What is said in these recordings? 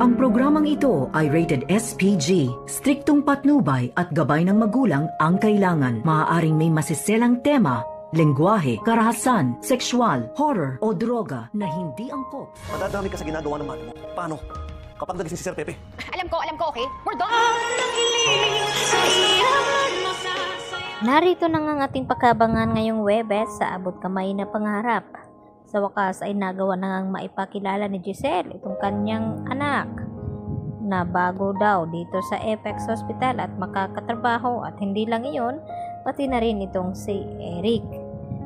Ang programang ito ay rated SPG. Striktong patnubay at gabay ng magulang ang kailangan. Maaaring may masiselang tema, lengguwahe, karahasan, sexual, horror o droga na hindi angkop. Madadami ka sa ginagawa ng mata mo. Paano? Kapag nagising si Sir Pepe. Alam ko, okay? We're done! Narito na nga ating pagkabangan ngayong Webes sa abot kamay na pangarap. Sa wakas ay nagawa na ngang maipakilala ni Giselle itong kanyang anak na bago daw dito sa Apex Hospital at makakatrabaho, at hindi lang iyon, pati na rin itong si Eric.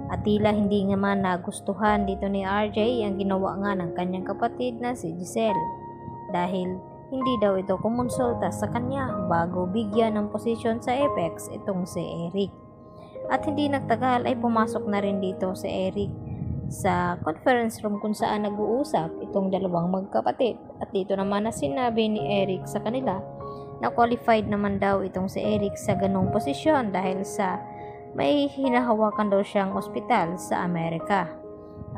At tila hindi naman nagustuhan dito ni RJ ang ginawa nga ng kanyang kapatid na si Giselle, dahil hindi daw ito kumonsulta sa kanya bago bigyan ng posisyon sa Apex itong si Eric. At hindi nagtagal ay pumasok na rin dito si Eric sa conference room kung saan nag-uusap itong dalawang magkapatid. At dito naman na sinabi ni Eric sa kanila na qualified naman daw itong si Eric sa ganong posisyon dahil sa may hinahawakan daw siyang ospital sa Amerika.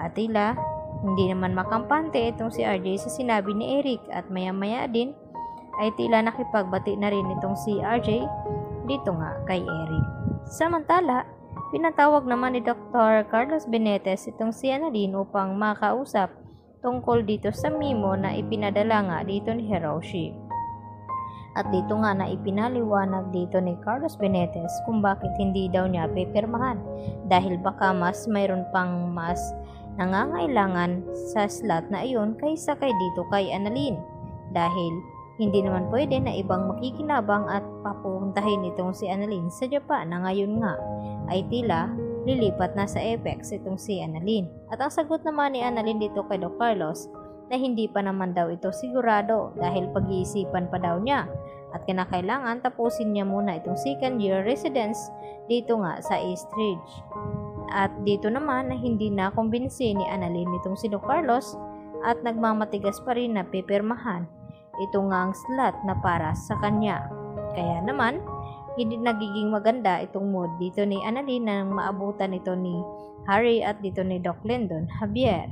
At tila hindi naman makampante itong si RJ sa sinabi ni Eric, at maya-maya din ay tila nakipagbati na rin itong si RJ dito nga kay Eric. Samantala, pinatawag naman ni Dr. Carlos Benitez itong si Annalyn upang makausap tungkol dito sa memo na ipinadala nga dito ni Hiroshi. At dito nga na ipinaliwanag dito ni Carlos Benitez kung bakit hindi daw niya pipirmahan, dahil baka mas mayroon pang mas nangangailangan sa slot na iyon kaysa kay dito kay Annalyn, dahil hindi naman pwede na ibang makikinabang at papuntahin itong si Annalyn sa Japan na ngayon nga ay tila lilipat na sa Apex itong si Annalyn. At ang sagot naman ni Annalyn dito kay Doc Carlos na hindi pa naman daw ito sigurado dahil pag-iisipan pa daw niya at kinakailangan tapusin niya muna itong second year residence dito nga sa East Ridge. At dito naman na hindi na kumbinsi ni Annalyn itong si Doc Carlos at nagmamatigas pa rin na pipirmahan ito nga ang slot na para sa kanya. Kaya naman, hindi nagiging maganda itong mood dito ni Annalyn nang maabutan ito ni Harry at dito ni Doc Lyndon Javier.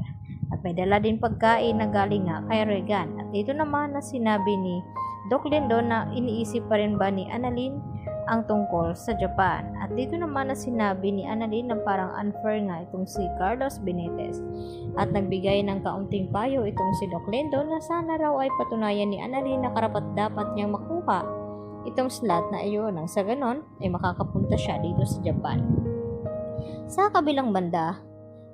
At may dala din pagkain na galing nga kay Regan. At dito naman na sinabi ni Doc Lyndon na iniisip pa rin ba ni Annalyn ang tungkol sa Japan. At dito naman na sinabi ni Annalyn na parang unfair nga itong si Carlos Benitez. At nagbigay ng kaunting payo itong si Doc Lyndon na sana raw ay patunayan ni Annalyn na karapat-dapat niyang makuha itong slot na iyon, nang sa ganon ay makakapunta siya dito sa Japan. Sa kabilang banda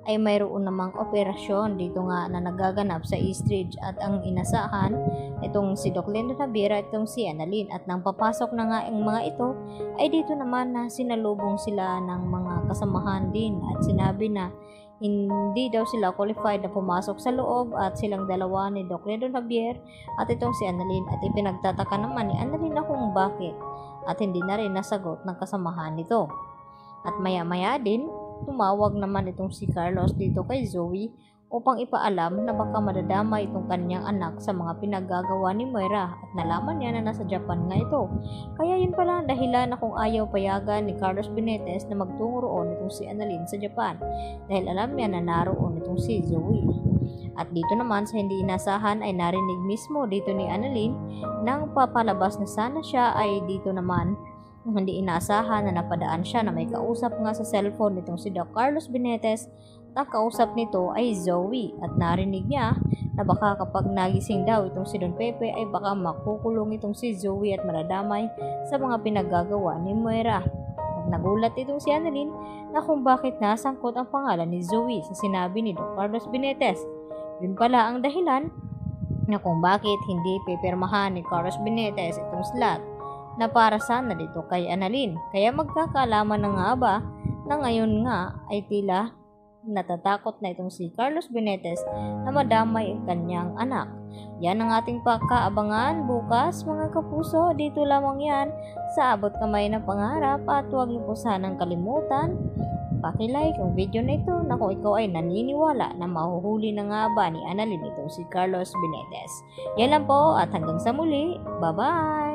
ay mayroon namang operasyon dito nga na nagaganap sa East Ridge, at ang inasahan itong si Doc Lyndon Javier at itong si Annalyn. At nang papasok na nga ang mga ito ay dito naman na sinalubong sila ng mga kasamahan din at sinabi na hindi daw sila qualified na pumasok sa loob, at silang dalawa ni Doc Lyndon Javier at itong si Annalyn. At ipinagtataka naman ni Annalyn na kung bakit at hindi na rin nasagot ng kasamahan nito. At maya-maya din tumawag naman itong si Carlos dito kay Zoe upang ipaalam na baka madadama itong kanyang anak sa mga pinaggagawa ni Moira, at nalaman niya na nasa Japan nga ito. Kaya yun pala ang dahilan na kung ayaw payagan ni Carlos Benitez na magtungo roon itong si Annalyn sa Japan, dahil alam niya na naroon itong si Zoe. At dito naman sa hindi inasahan ay narinig mismo dito ni Annalyn nang papalabas na sana siya ay dito naman hindi inaasahan na napadaan siya na may kausap nga sa cellphone nitong si Doc Carlos Benitez. Ang kausap nito ay Zoe, at narinig niya na baka kapag nagising daw itong si Don Pepe ay baka makukulong itong si Zoe at maradamay sa mga pinaggagawa ni Moira. At nagulat itong si Annalyn na kung bakit nasangkot ang pangalan ni Zoe sa sinabi ni Doc Carlos Benitez. Yun pala ang dahilan na kung bakit hindi pipirmahan ni Carlos Benitez itong slot na para sana dito kay Annalyn. Kaya magkakaalaman na nga ba na ngayon nga ay tila natatakot na itong si Carlos Benitez na madamay ang kanyang anak. Yan ang ating pagkaabangan bukas mga kapuso. Dito lamang yan sa Abot Kamay na Pangarap, at huwag niyo po sanang kalimutan paki-like ang video na ito na kung ikaw ay naniniwala na mahuhuli na nga ba ni Annalyn itong si Carlos Benitez. Yan lang po, at hanggang sa muli. Bye-bye!